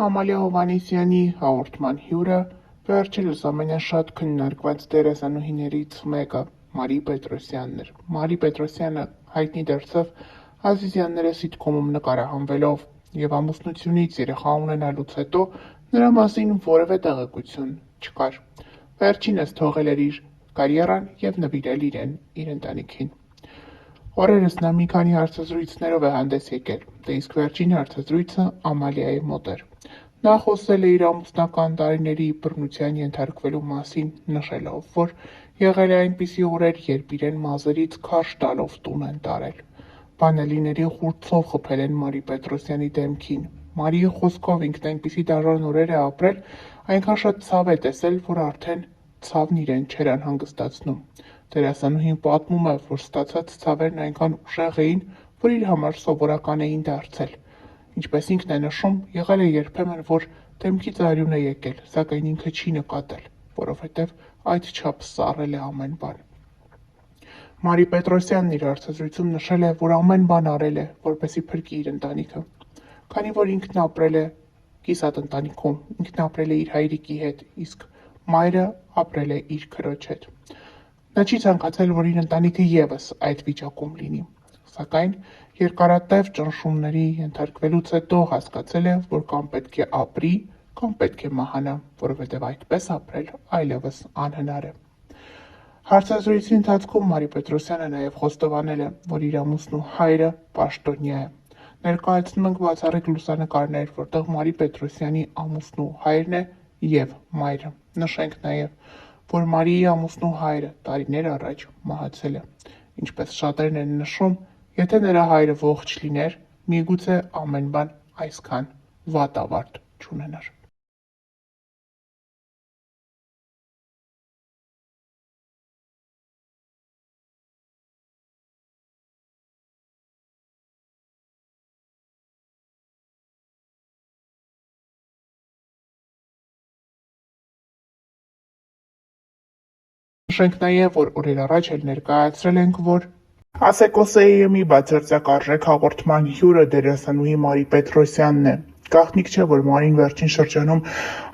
Ամալիա Հովհաննիսյանի հաղորդման հյուրը վերջերս ամենաշատ քննարկված դերասանուհիներից մեկը Մարի Պետրոսյանն էր։ Մարի Պետրոսյանը հայտնի դարձավ Ազիզյանները սիթքոմում նկարահանվելով և ամուսնությունից երեխա ունենալուց հետո նրա մասին որևէ տեղեկություն չկար։ Վերջինս թողել էր իր կարիերան և նվիրել իրեն իր ընտանիքին։ Օրերս նա մի քանի հարցազրույցներով է հանդես եկել, դե իսկ վերջին հարցազրույցը Ամալիայի մոտ էր։ Նա խոսել է իր ամուսնական տարիների բռնության ենթարկվելու մասին, նշելով, որ եղել է այնպիսի օրեր, երբ իրեն մազերից քարշ տալով տուն են տարել։ Բանալիների խուրձով խփել են Մարի Պետրոսյանի դեմքին։ Մարիի խոսքով ինքն այնպիսի դաժան օրեր է ապրել, այնքան շատ ցավ է տեսել, որ արդեն ցավն իրեն չէր անհանգստացնում։ Դերասանուհին պատմում է, որ ստացած ցավերն այնքան ուժեղ էին, որ իր համար սովորական էին դարձել։ Ինչպես ինքն է նշում, եղել է երբեմն, որ դեմքից արյուն է եկել, սակայն ինքը չի նկատել, որովհետև այդչափ սառել է ամեն բան։ Մարի Պետրոսյանն իր հարցազրույցում նշել է, որ ամեն բան արել է, որպեսզի փրկի իր ընտանիքը, քանի որ ինքն ապրել է կիսատ ընտանիքում, ինքն ապրել է իր հայրիկի հետ, իսկ մայրը ապրել է իր քրոջ հետ։ Նա չի ցանկացել, որ իր ընտանիքը ևս այդ վիճակում լինի, սակայն երկարատև ճնշումների ենթարկվելուց հետո հասկացել է, որ կամ պետք է ապրի, կամ պետք է մահանա, որովհետև այդպես ապրել այլևս անհնար է։ Հարցազրույցի ընթացքում Մարի Պետրոսյանը նաև խոստովանել է, որ իր ամուսնու հայրը պաշտոնյա է։ Ներկայացնում ենք բացառիկ լուսանկարներ, որտեղ Մարի Պետրոսյանի ամուսնու հայրն է և մայրը։ Նշենք նաև, որ Մարիի ամուսնու հայրը տարիներ առաջ մահացել է։ Ինչպես շատերն են նշում, եթե նրա հայրը ողջ լիներ, միգուցե ամեն բան այսքան վատ ավարտ չունենար։ Նշենք նաև, որ օրեր առաջ էլ ներկայացրել ենք, որ Ասեկոսեի բացարձակ արժեք հաղորդման հյուրը դերասանուհի Մարի Պետրոսյանն է։ Գաղտնիք չէ, որ Մարին վերջին շրջանում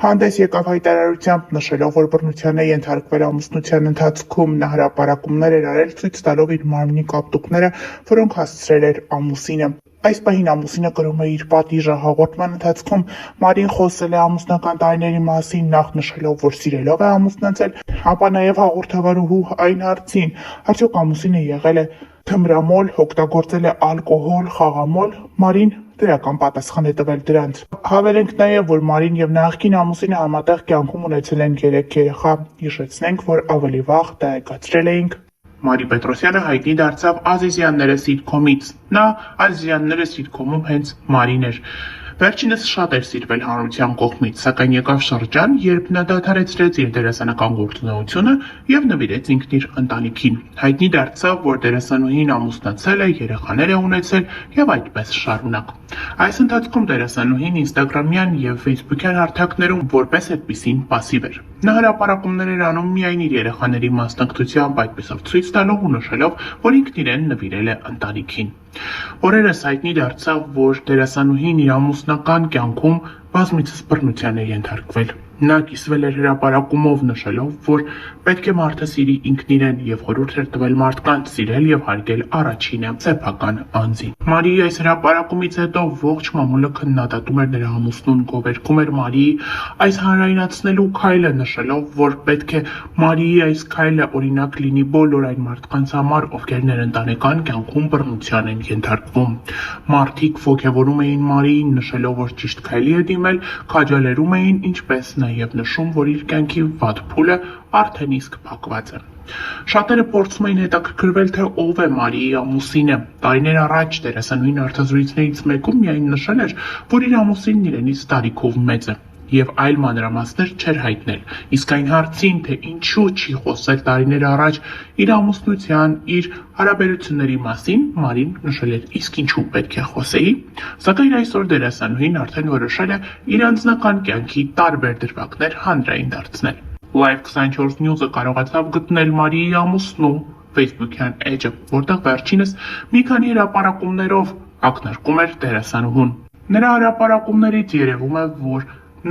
հանդես եկավ հայտարարությամբ, նշելով, որ բռնության է ենթարկվել ամուսնության ընթացքում, նա հրապարակումներ էր արել, ցույց տալով իր մարմնի կապտուկները, որոնք հասցրել էր ամուսինը։ Այս պահին ամուսինը կրում է իր պատիժը։ Հաղորդման ընթացքում Մարին խոսել է ամուսնական տարիների մասին, նախ նշելով, որ սիրելով է ամուսնացել, ապա նաև հաղորդավարուհու այն հարցին, արդյոք ամուսինը եղել է թմրամոլ, օգտագործել է ալկոհոլ, խաղամոլ, Մարին դրական պատասխան է տվել դրանց։ Հավելենք նաև, որ Մարին և նախկին ամուսինը համատեղ կյանքում ունեցել են 3 երեխա։ Հիշեցնենք, որ ավելի վաղ տեղեկացրել էինք Մարի Պետրոսյանը հայտնի դարձավ Ազիզյանները սիթքոմից։ Նա Ազիզյանները սիթքոմում հենց Մարին էր։ Վերջինս շատ էր սիրվել հանրության կողմից, սակայն եկավ շրջան, երբ նա դադարեցրեց իր դերասանական գործունեությունը և նվիրեց ինքն իր ընտանիքին։ Հայտնի դարձավ, որ դերասանուհին ամուսնացել է, երեխաներ է ունեցել և այդպես շարունակ։ Այս ընթացքում դերասանուհին ինստագրամյան և ֆեյսբուքյան հարթակներում որպես այդպիսին պասիվ էր։ Նա հրապարակումներ էր անում միայն իր երեխաների մասնակցությամբ, այդպիսով ցույց տալով ու նշելով, որ ինքն իրեն նվիրել է ընտանիքին։ Օրերս հայտնի դարձավ, որ դերասանուհին իր ամուսնական կյանքում բազմիցս բռնության է ենթարկվել։ Նա կիսվել էր հրապարակումով, նշելով, որ պետք է մարդը սիրի ինքն իրեն և խորհուրդ էր տվել մարդկանց սիրել և հարգել առաջինը սեփական անձին։ Մարիի այս հրապարակումից հետո ողջ մամուլը քննադատում էր նրա ամուսնուն, գովերգում էր Մարիի այս հանրայնացնելու քայլը, նշելով, որ պետք է Մարիի այս քայլը օրինակ լինի բոլոր այն մարդկանց համար, ովքեր ներընտանեկան կյանքում բռնության են ենթարկվում։ Մարդիկ ոգևորում էին Մարիին, նշելով, որ ճիշտ քայլի է դիմել, քաջալերում էին, ինչպես նաև նշում, որ իր կյանքի վատ փուլը արդեն իսկ փակված է։ Շատերը փորձում էին հետաքրքրվել, թե ով է Մարիի ամուսինը։ Տարիներ առաջ դերասանուհին հարցազրույցներից մեկում միայն նշել էր, որ իր ամուսինն իրենից տարիքով մեծ է և այլ մանրամասներ չէր հայտնել, իսկ այն հարցին, թե ինչու չի խոսել տարիներ առաջ իր ամուսնության, իր հարաբերությունների մասին, Մարին նշել էր, իսկ ինչու պետք է խոսեի, սակայն այսօր դերասանուհին արդեն որոշել է իր անձնական կյանքի տարբեր դրվագներ հանրային դարձնել։ Live 24 News-ը կարողացավ գտնել Մարիի ամուսնու Facebook-յան էջը, որտեղ վերջինս մի քանի հրապարակումներով ակնարկում էր դերասանուհուն։ Նրա հրապարակումներից երևում է, որ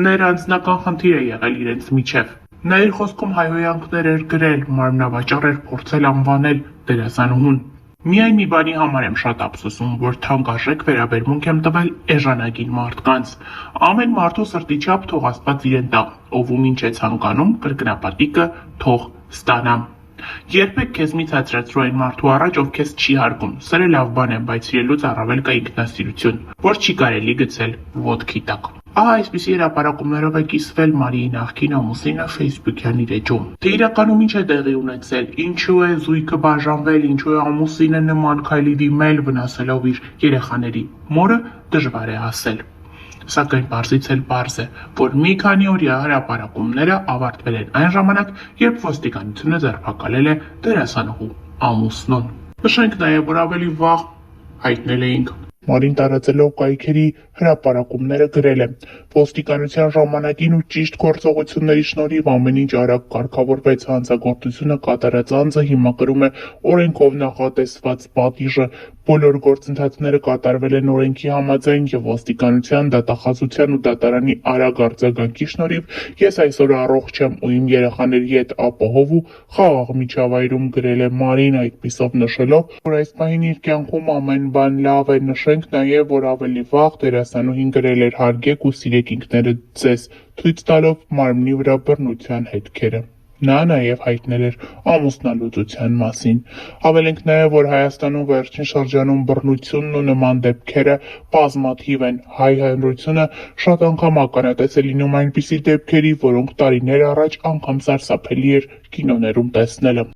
ներանձնական խնդիր է եղել իրենց միջև։ Նա իր խոսքում հայհոյանքներ էր գրել, մարմնավաճառ էր փորձել անվանել դերասանուհուն։ Միայն մի բանի համար եմ շատ ափսոսում, որ թանկարժեք վերաբերմունք եմ տվել էժանագին մարդկանց։ Ամեն մարդու սրտի չափ թող Աստված իրեն տա, ով ում ինչ է ցանկանում, կրկնապատիկը թող ստանա։ Երբեք քեզ մի ցածրացրու այն մարդու առաջ, ով քեզ չի հարգում։ Սերը լավ բան է, բայց իրելուց առավել կա ինքնասիրություն, որ չի կարելի գցել ոտքի տակ։ Ահա այսպիսի հրապարակումներով է կիսվել Մարիի նախկին ամուսինը Facebook-յան իր էջում։ Թե իրականում ինչ է տեղի ունեցել, ինչու է զույգը բաժանվել, ինչու է ամուսինը նման քայլի դիմել, վնասելով իր երեխաների մորը, դժվար է ասել։ Սակայն պարզից էլ պարզ է, որ մի քանի օրյա հրապարակումները ավարտվել են այն ժամանակ, երբ ոստիկանությունը ձերբակալել է դերասանուհու ամուսնուն։ Նշենք նաև, որ ավելի վաղ հայտնել էինք Մարին տարածելով կայքերի հրապարակումները գրել է. ոստիկանության ժամանակին ու ճիշտ գործողությունների շնորհիվ ամեն ինչ արագ կարգավորվեց, հանցագործությունը կատարած անձը հիմա կրում է օրենքով նախատեսված պատիժը, բոլոր գործընթացները կատարվել են օրենքի համաձայն եւ ոստիկանության, դատախազության ու դատարանի արագ արձագանքի շնորհիվ ես այսօր առողջ եմ ու իմ երեխաների հետ ապահով ու խաղաղ միջավայրում, գրել է Մարին, այդպիսով նշելով, որ այս պահին իր կյանքում ամեն բան լավ է։ Նշենք նաև, որ ավելի վաղ դերասանուհին գրել էր հարգեք ու սիրեք ինքներդ ձեզ, ցույց տալով մարմնի վրա բռնության հետքերը։ Նա նաև հայտնել էր ամուսնալուծության մասին։ Հավելենք նաև, որ Հայաստանում վերջին շրջանում բռնությունն ու նման դեպքերը բազմաթիվ են։ Հայ հանրությունը շատ անգամ ականատես է լինում այնպիսի դեպքերի, որոնք տարիներ առաջ անգամ սարսափելի էր կինոներում տեսնելը։